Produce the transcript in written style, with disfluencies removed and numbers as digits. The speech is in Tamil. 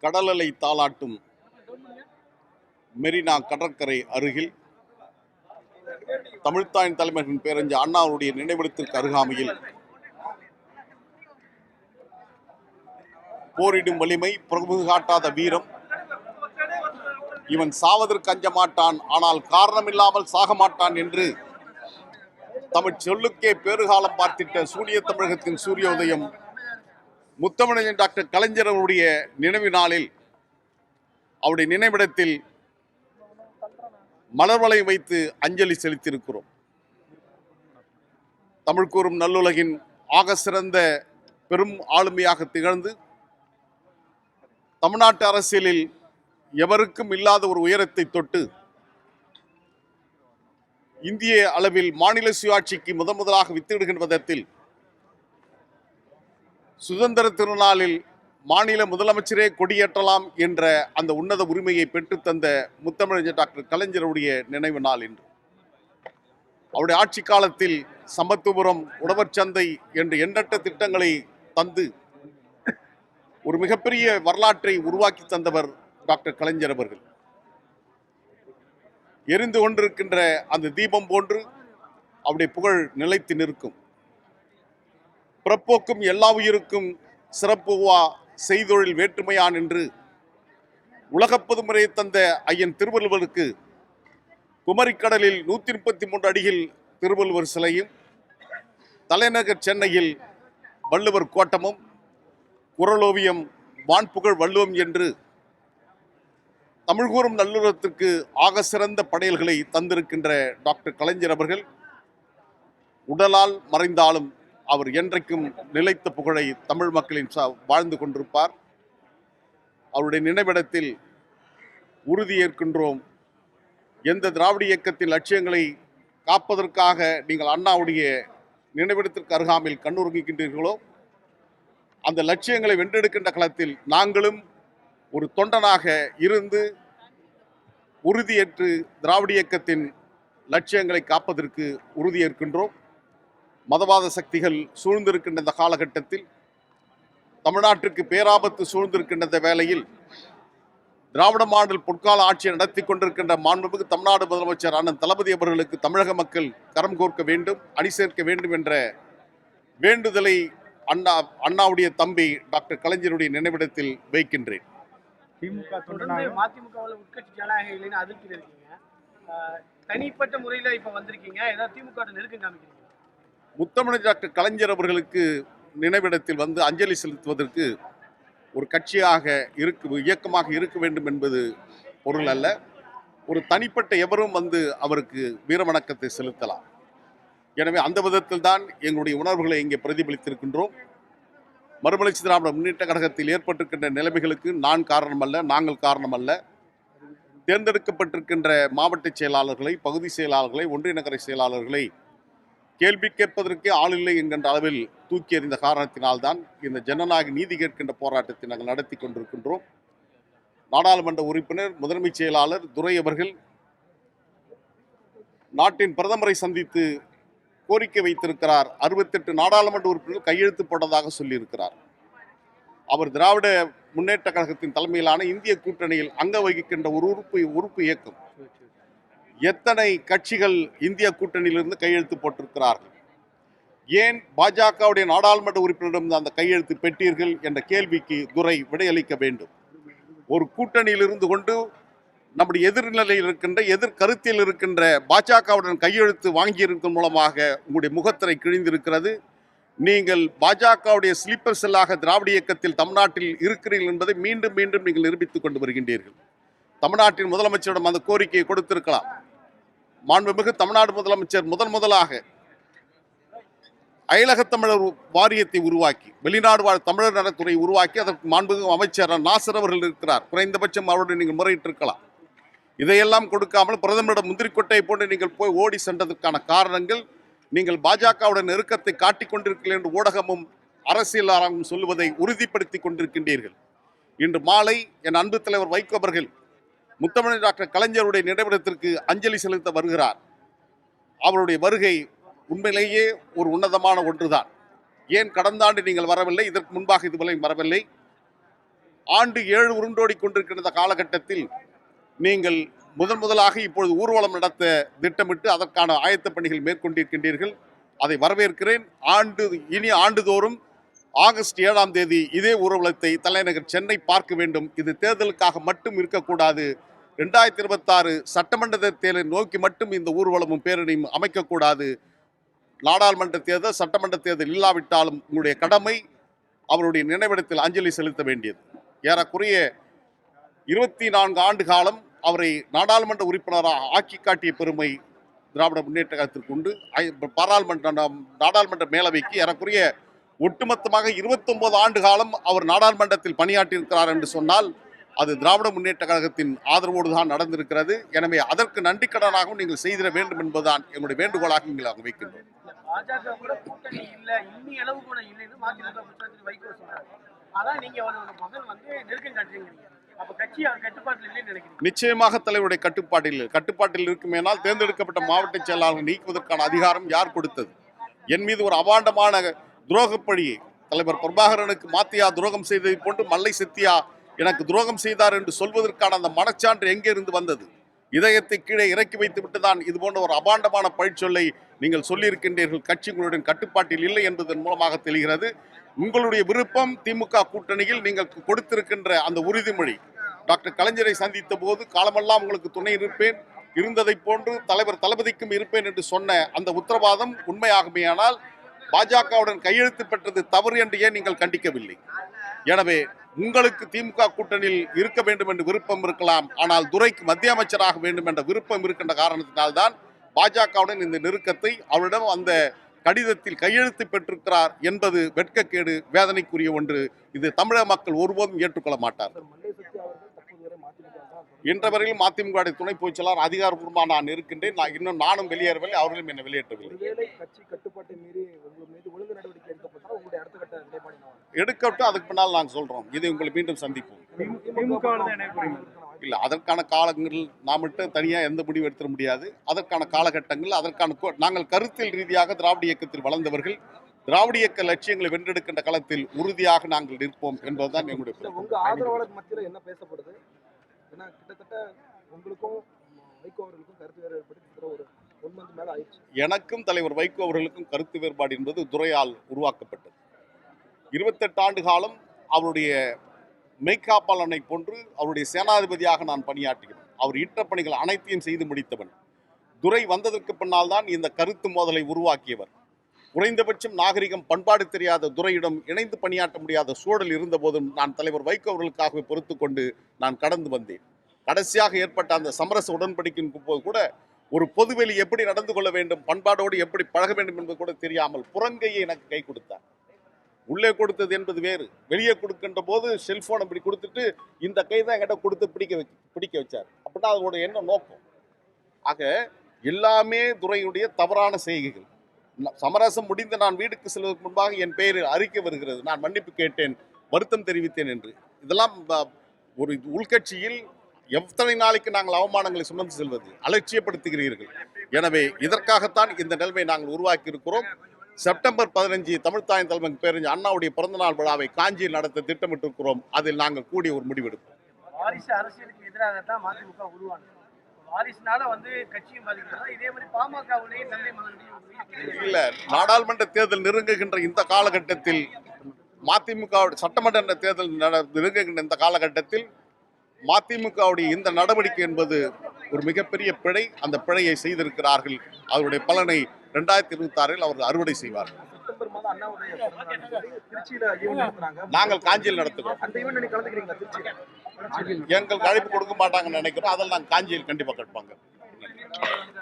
கடலலை தாளாட்டும் மெரினா கடற்கரை அருகில் தமிழ்த்தாயின் தலைமையின் பேரறிஞர் அண்ணாவுடைய நினைவிடத்திற்கு அருகாமையில் போரிடும் வலிமை, பிரபு காட்டாத வீரம், இவன் சாவதற்கு அஞ்ச மாட்டான், ஆனால் காரணமில்லாமல் சாக மாட்டான் என்று தமிழ் சொல்லுக்கே பேறுகாலம் பார்த்திட்ட சூரிய தமிழகத்தின் சூரியோதயம் முத்தமிழறிஞர் டாக்டர் கலைஞர் அவருடைய நினைவு நாளில் அவருடைய நினைவிடத்தில் மலர்வளை வைத்து அஞ்சலி செலுத்தியிருக்கிறோம். தமிழ் கூறும் நல்லுலகின் ஆக சிறந்த பெரும் ஆளுமையாக திகழ்ந்து தமிழ்நாட்டு அரசியலில் எவருக்கும் இல்லாத ஒரு உயரத்தை தொட்டு இந்திய அளவில் மாநில சுயாட்சிக்கு முதலாக வித்திடுகின்ற விதத்தில் சுதந்திர திருநாளில் மாநில முதலமைச்சரே கொடியேற்றலாம் என்ற அந்த உன்னத உரிமையை பெற்றுத்தந்த முத்தமிழறிஞர் டாக்டர் கலைஞருடைய நினைவு நாள் என்று அவருடைய ஆட்சி காலத்தில் சமத்துவபுரம், உழவர் சந்தை என்று எண்ணற்ற திட்டங்களை தந்து ஒரு மிகப்பெரிய வரலாற்றை உருவாக்கி தந்தவர் டாக்டர் கலைஞர் அவர்கள். எரிந்து கொண்டிருக்கின்ற அந்த தீபம் போன்று அவருடைய புகழ் நிலைத்து நிற்கும். பிறப்போக்கும் எல்லா உயிருக்கும் சிறப்புவா செய்தொழில் வேற்றுமையான் என்று உலகப் பொதுமுறையை தந்த ஐயன் திருவள்ளுவருக்கு குமரிக்கடலில் 133 அடியில் திருவள்ளுவர் சிலையும், தலைநகர் சென்னையில் வள்ளுவர் கோட்டமும், குறளோவியம் வான்புகழ் வள்ளுவம் என்று தமிழ் கூறும் நல்லுறத்திற்கு ஆக சிறந்த படையல்களை தந்திருக்கின்ற டாக்டர் கலைஞர் அவர்கள் உடலால் மறைந்தாலும் அவர் என்றைக்கும் நிலைத்த புகழை தமிழ் மக்களின் வாழ்ந்து கொண்டிருப்பார். அவருடைய நினைவிடத்தில் உறுதியேற்கின்றோம். எந்த திராவிட இயக்கத்தின் லட்சியங்களை காப்பதற்காக நீங்கள் அண்ணாவுடைய நினைவிடத்திற்கு அருகாமையில் கண்ணுறங்குகின்றீர்களோ அந்த லட்சியங்களை வென்றெடுக்கின்ற களத்தில் நாங்களும் ஒரு தொண்டனாக இருந்து உறுதியேற்று திராவிட இயக்கத்தின் லட்சியங்களை காப்பதற்கு உறுதியேற்கின்றோம். மதவாத சக்திகள் சூழ்ந்திருக்கின்ற இந்த காலகட்டத்தில், தமிழ்நாட்டிற்கு பேராபத்து சூழ்ந்திருக்கின்ற இந்த வேளையில் திராவிட மாடல் பொற்கால ஆட்சியை நடத்தி கொண்டிருக்கின்ற மாண்புமிகு தமிழ்நாடு முதலமைச்சர் அண்ணன் தளபதி அவர்களுக்கு தமிழக மக்கள் கரம் கோர்க்க வேண்டும், அணி சேர்க்க வேண்டும் என்ற வேண்டுதலை அண்ணாவுடைய தம்பி டாக்டர் கலைஞருடைய நினைவிடத்தில் வைக்கின்றேன். மதிமுகவில் உட்கட்சி ஜனநாயக இல்லைன்னு அதிருப்தி இருக்கீங்க. தனிப்பட்ட முறையில் இப்போ வந்திருக்கீங்க, ஏதாவது திமுக நெருக்கம் காமிக்கிறீங்க? முத்தமிழ் டாக்டர் கலைஞர் அவர்களுக்கு நினைவிடத்தில் வந்து அஞ்சலி செலுத்துவதற்கு ஒரு கட்சியாக இயக்கமாக இருக்க வேண்டும் என்பது பொருள் அல்ல. ஒரு தனிப்பட்ட எவரும் வந்து அவருக்கு வீரவணக்கத்தை செலுத்தலாம். எனவே அந்த விதத்தில் தான் எங்களுடைய உணர்வுகளை இங்கே பிரதிபலித்திருக்கின்றோம். மறுமலர்ச்சி திராவிட முன்னேற்ற கழகத்தில் ஏற்பட்டிருக்கின்ற நிலைமைகளுக்கு நான் காரணம் அல்ல, நாங்கள் காரணம் அல்ல. தேர்ந்தெடுக்கப்பட்டிருக்கின்ற மாவட்ட செயலாளர்களை, பகுதி செயலாளர்களை, ஒன்றிய நகர செயலாளர்களை கேள்வி கேட்பதற்கே ஆள் இல்லை என்கின்ற அளவில் தூக்கி எறிந்த காரணத்தினால்தான் இந்த ஜனநாயக நீதி கேட்கின்ற போராட்டத்தை நாங்கள் நடத்தி கொண்டிருக்கின்றோம். நாடாளுமன்ற உறுப்பினர் முதன்மை செயலாளர் துரை அவர்கள் நாட்டின் பிரதமரை சந்தித்து கோரிக்கை வைத்திருக்கிறார். 68 நாடாளுமன்ற உறுப்பினர்கள் கையெழுத்து போட்டதாக சொல்லியிருக்கிறார். அவர் திராவிட முன்னேற்ற கழகத்தின் தலைமையிலான இந்திய கூட்டணியில் அங்க வகிக்கின்ற ஒரு உறுப்பு இயக்கம். எத்தனை கட்சிகள் இந்திய கூட்டணியிலிருந்து கையெழுத்து போட்டிருக்கிறார்கள்? ஏன் பாஜகவுடைய நாடாளுமன்ற உறுப்பினரிடம் அந்த கையெழுத்து பெற்றீர்கள் என்ற கேள்விக்கு துரை விடையளிக்க வேண்டும். ஒரு கூட்டணியில் இருந்து கொண்டு நம்முடைய எதிர்நிலையில் இருக்கின்ற எதிர்கருத்தில் இருக்கின்ற பாஜகவுடன் கையெழுத்து வாங்கியிருக்கும் மூலமாக உங்களுடைய முகத்திரை கிழிந்திருக்கிறது. நீங்கள் பாஜகவுடைய ஸ்லீப்பர் செல்லாக திராவிட இயக்கத்தில் தமிழ்நாட்டில் இருக்கிறீர்கள் என்பதை மீண்டும் மீண்டும் நீங்கள் நிரூபித்துக் கொண்டு வருகின்றீர்கள். தமிழ்நாட்டின் முதலமைச்சரிடம் அந்த கோரிக்கையை கொடுத்திருக்கலாம். மாண்புமிகு தமிழ்நாடு முதலமைச்சர் முதலாக அயலக தமிழர் வாரியத்தை உருவாக்கி, வெளிநாடு வாழ் தமிழர் நலத்துறை உருவாக்கி, அதற்கு மாண்புமிகு அமைச்சர் நாசர் அவர்கள் இருக்கிறார். குறைந்தபட்சம் அவருடைய நீங்கள் முறையிட்டிருக்கலாம். இதையெல்லாம் கொடுக்காமல் பிரதமரிடம் முந்திரிக்கொட்டை போன்று நீங்கள் போய் ஓடி சென்றதற்கான காரணங்கள் நீங்கள் பாஜகவுடன் நெருக்கத்தை காட்டிக் கொண்டிருக்கிறீர்கள் என்று ஊடகமும் அரசியலாளரும் சொல்லுவதை உறுதிப்படுத்தி கொண்டிருக்கின்றீர்கள். இன்று மாலை என் அன்பு தலைவர் வைகோ அவர்கள் முத்தமிழ் டாக்டர் கலைஞருடைய நினைவிடத்திற்கு அஞ்சலி செலுத்த வருகிறார். அவருடைய வருகை உண்மையிலேயே ஒரு உன்னதமான ஒன்றுதான். ஏன் கடந்த ஆண்டு நீங்கள் வரவில்லை, இதற்கு முன்பாக இதுவரை வரவில்லை? ஆண்டு 7 உருண்டோடி கொண்டிருக்கின்ற காலகட்டத்தில் நீங்கள் முதலாக இப்பொழுது ஊர்வலம் நடத்த திட்டமிட்டு அதற்கான ஆயத்த பணிகள் மேற்கொண்டிருக்கின்றீர்கள். அதை வரவேற்கிறேன். இனி ஆண்டுதோறும் ஆகஸ்ட் 7ஆம் தேதி இதே ஊர்வலத்தை தலைநகர் சென்னை பார்க்க வேண்டும். இது தேர்தலுக்காக மட்டும் இருக்கக்கூடாது. 2026 சட்டமன்ற தேர்தலை நோக்கி மட்டும் இந்த ஊர்வலமும் பேரணியும் அமைக்கக்கூடாது. நாடாளுமன்ற தேர்தல், சட்டமன்ற தேர்தல் இல்லாவிட்டாலும் உங்களுடைய கடமை அவருடைய நினைவிடத்தில் அஞ்சலி செலுத்த வேண்டியது. ஏறக்குறைய 24 ஆண்டு காலம் அவரை நாடாளுமன்ற உறுப்பினராக ஆக்கி காட்டிய பெருமை திராவிட முன்னேற்ற கழகத்திற்கு உண்டு. நாடாளுமன்ற மேலவைக்கு ஏறக்குறைய ஒட்டுமொத்தமாக 29 ஆண்டு காலம் அவர் நாடாளுமன்றத்தில் பணியாற்றியிருக்கிறார் என்று சொன்னால் அது திராவிட முன்னேற்ற கழகத்தின் ஆதரவோடு தான் நடந்திருக்கிறது. எனவே அதற்கு நன்றி கடனாகவும் நீங்கள் செய்திட வேண்டும் என்பதுதான் என்னுடைய வேண்டுகோளாக நீங்கள் வைக்கின்றோம். பாஜக கூட கூட்டணி இல்ல, இன்னி அளவு கூட இல்லைன்னு மதிமுக முன்னாள் வைகோ சொல்றாரு. அதான் நீங்க அவரோட மகன் வந்து நெருக்கம் காட்டுறீங்க. அப்ப கட்சி அவர் கட்டுப்பாட்டில் இல்லைன்னு நினைக்கிறீங்க? நிச்சயமாக தலைவருடைய கட்டுப்பாட்டில் இருக்குமேனால் தேர்ந்தெடுக்கப்பட்ட மாவட்ட செயலாளர்கள் நீக்குவதற்கான அதிகாரம் யார் கொடுத்தது? என் மீது ஒரு அபாண்டமான துரோகப்பழியை தலைவர் பிரபாகரனுக்கு மாத்தியா துரோகம் செய்ததை போன்று மல்லை சத்தியா எனக்கு துரோகம் செய்தார் என்று சொல்வதற்கான அந்த மனச்சான்று எங்கே இருந்து வந்தது? இதயத்தை கீழே இறக்கி வைத்து விட்டுதான் இது போன்ற ஒரு அபாண்டமான பழிச்சொல்லை நீங்கள் சொல்லியிருக்கின்றீர்கள். கட்சி உங்களுடன் கட்டுப்பாட்டில் இல்லை என்பதன் மூலமாக தெரிகிறது. உங்களுடைய விருப்பம் திமுக கூட்டணியில் நீங்கள் கொடுத்திருக்கின்ற அந்த உறுதிமொழி, டாக்டர் கலைஞரை சந்தித்த போது காலமெல்லாம் உங்களுக்கு துணை இருப்பேன், இருந்ததை போன்று தலைவர் தளபதிக்கும் இருப்பேன் என்று சொன்ன அந்த உத்தரவாதம் உண்மையாகுமேயானால் பாஜகவுடன் கையெழுத்து பெற்றது தவறு என்று ஏன் நீங்கள் கண்டிக்கவில்லை? எனவே உங்களுக்கு திமுக கூட்டணியில் இருக்க வேண்டும் என்று விருப்பம் இருக்கலாம், ஆனால் துரைக்கு மத்திய அமைச்சராக வேண்டும் என்ற விருப்பம் இருக்கின்ற காரணத்தினால்தான் பாஜகவுடன் இந்த நெருக்கத்தை அவரிடம் அந்த கடிதத்தில் கையெழுத்து பெற்றிருக்கிறார் என்பது வெட்கக்கேடு, வேதனைக்குரிய ஒன்று. இது தமிழக மக்கள் ஒருபோதும் ஏற்றுக்கொள்ள மாட்டார். இன்ற வரையில் மதிமுக துணை பொதுச் செயலாளர் அதிகாரப்பூர்வமாக நான் இருக்கின்றேன். நானும் வெளியேறவில்லை, அவர்களும் என்னை வெளியேற்றவில்லை. எடுக்கட்டும், அதுக்கு பின்னால் நாங்கள் சொல்றோம். இதை உங்களை மீண்டும் சந்திப்போம். இல்லை, அதற்கான காலங்கள் நாமட்டு தனியாக எந்த முடிவு எடுத்துட முடியாது. அதற்கான காலகட்டங்கள், நாங்கள் கருத்தியல் ரீதியாக திராவிட இயக்கத்தில் வளர்ந்தவர்கள். திராவிட இயக்க லட்சியங்களை வென்றெடுக்கின்ற களத்தில் உறுதியாக நாங்கள் நிற்போம் என்பதுதான் எங்களுடைய. உங்க ஆதரவாளர் மத்தியில் என்ன பேசப்படுது? ஏன்னா கிட்டத்தட்ட உங்களுக்கும் வைகோ அவர்களுக்கும் கருத்து வேறு ஏற்பட்டு ஒரு 1 மந்த் மேல ஆயிடுச்சு. எனக்கும் தலைவர் வைகோ அவர்களுக்கும் கருத்து வேறுபாடு என்பது துரையால் உருவாக்கப்பட்டது. 28 ஆண்டு காலம் அவருடைய மெய்காப்பாளனை போன்று அவருடைய சேனாதிபதியாக நான் பணியாற்றுகிறேன். அவர் இட்ட பணிகள் அனைத்தையும் செய்து முடித்தவன். துரை வந்ததற்கு பின்னால் தான் இந்த கருத்து மோதலை உருவாக்கியவர். குறைந்தபட்சம் நாகரிகம், பண்பாடு தெரியாத துரையிடம் இணைந்து பணியாற்ற முடியாத சூழல் இருந்த போதும் நான் தலைவர் வைகோ அவர்களுக்காகவே பொறுத்து கொண்டு நான் கடந்து வந்தேன். கடைசியாக ஏற்பட்ட அந்த சமரச உடன்படிக்கையின் போது கூட ஒரு பொதுவெளி எப்படி நடந்து கொள்ள வேண்டும், பண்பாடோடு எப்படி பழக வேண்டும் என்பது கூட தெரியாமல் புறங்கையை எனக்கு கை கொடுத்தார். உள்ளே கொடுத்தது என்பது வேறு. வெளியே கொடுக்கின்ற போது செல்போன் இப்படி கொடுத்துட்டு இந்த கை தான் என்கிட்ட கொடுத்து பிடிக்க வச்சார். அப்படின்னா அதோட என்ன நோக்கம்? ஆக எல்லாமே துரையுடைய தவறான செய்கைகள். சமரசம் முடிந்து நான் வீட்டுக்கு செல்வதற்கு முன்பாக என் பெயரில் அறிக்கை வருகிறது, நான் மன்னிப்பு கேட்டேன், வருத்தம் தெரிவித்தேன் என்று. இதெல்லாம் ஒரு உள்கட்சியில் எத்தனை நாளைக்கு நாங்கள் அவமானங்களை சுமந்து செல்வது? அலட்சியப்படுத்துகிறீர்கள். எனவே இதற்காகத்தான் இந்த நிலைமை நாங்கள் உருவாக்கி இருக்கிறோம். செப்டம்பர் 15 தமிழ்த்தாயின் தலைமை பேரறிஞர் அண்ணாவுடைய பிறந்தநாள் விழாவை காஞ்சியில் நடத்த திட்டமிட்டிருக்கிறோம். அதில் நாங்கள் கூடிய ஒரு முடிவெடுப்போம். வாரிசு அரசியலுக்கு எதிராக தான் மதிமுக உருவானது. வாரிசுனால வந்து கட்சியும் பாதிக்கிறதா? இதே மாதிரி பாமகவுடைய தந்தை மகனுடைய இல்ல, நாடாளுமன்ற தேர்தல் நெருங்குகின்ற இந்த காலகட்டத்தில், மதிமுக சட்டமன்ற தேர்தல் நெருங்குகின்ற இந்த காலகட்டத்தில் மதிமுகவுடைய இந்த நடவடிக்கை என்பது ஒரு மிகப்பெரிய பிழை. அந்த பிழையை செய்திருக்கிறார்கள். அவருடைய பலனை 2026 அவர்கள் அறுவடை செய்வார்கள். நாங்கள் காஞ்சியில் நடத்துகிறோம். எங்களுக்கு அழைப்பு கொடுக்க மாட்டாங்கன்னு நினைக்கிறோம். அதில் நாங்கள் காஞ்சியில் கண்டிப்பாக கேட்பாங்க.